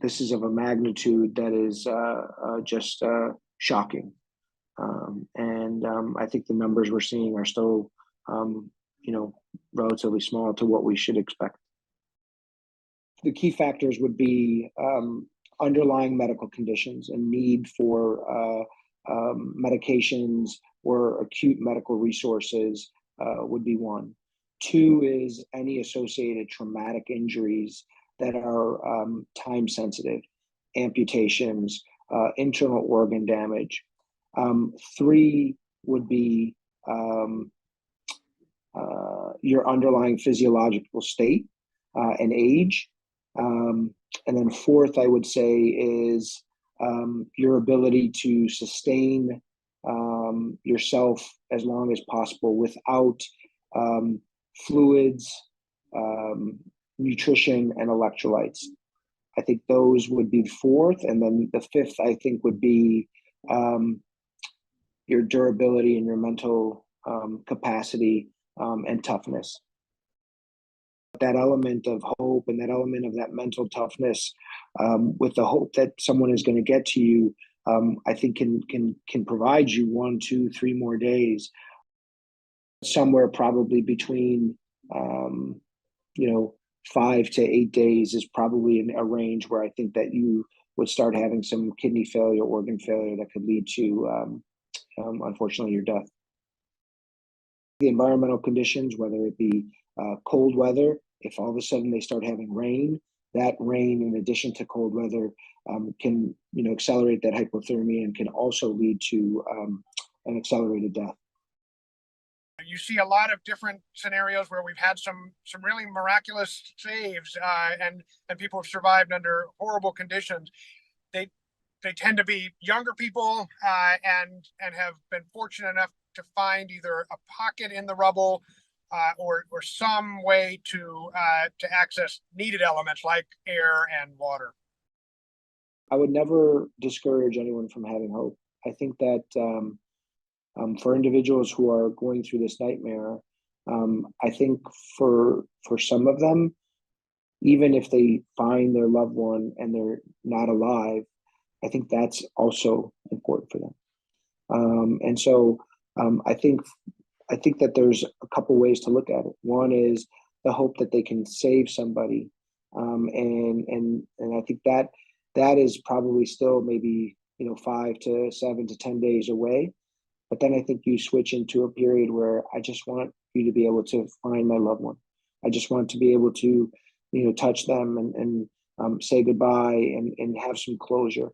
this is of a magnitude that is just shocking. I think the numbers we're seeing are still, relatively small to what we should expect. The key factors would be underlying medical conditions and need for medications or acute medical resources would be one. Two is any associated traumatic injuries that are time sensitive, amputations, internal organ damage. Three would be your underlying physiological state and age. And then fourth, I would say, is your ability to sustain yourself as long as possible without fluids, nutrition, and electrolytes. I think those would be the fourth. And then the fifth, I think, would be your durability and your mental capacity and toughness. That element of hope and that element of that mental toughness, with the hope that someone is going to get to you, I think can provide you 1, 2, 3 more days. Somewhere probably between 5 to 8 days is probably in a range where I think that you would start having some kidney failure, organ failure that could lead to, unfortunately, your death. The environmental conditions, whether it be cold weather, if all of a sudden they start having rain, that rain, in addition to cold weather, can accelerate that hypothermia and can also lead to an accelerated death. You see a lot of different scenarios where we've had some really miraculous saves, and people have survived under horrible conditions. They tend to be younger people, and have been fortunate enough to find either a pocket in the rubble or some way to access needed elements like air and water. I would never discourage anyone from having hope. I think that for individuals who are going through this nightmare, I think for some of them, even if they find their loved one and they're not alive, I think that's also important for them. I think that there's a couple ways to look at it. One is the hope that they can save somebody, and I think that is probably still maybe 5 to 7 to 10 days away. But then I think you switch into a period where I just want you to be able to find my loved one. I just want to be able to touch them and say goodbye and have some closure.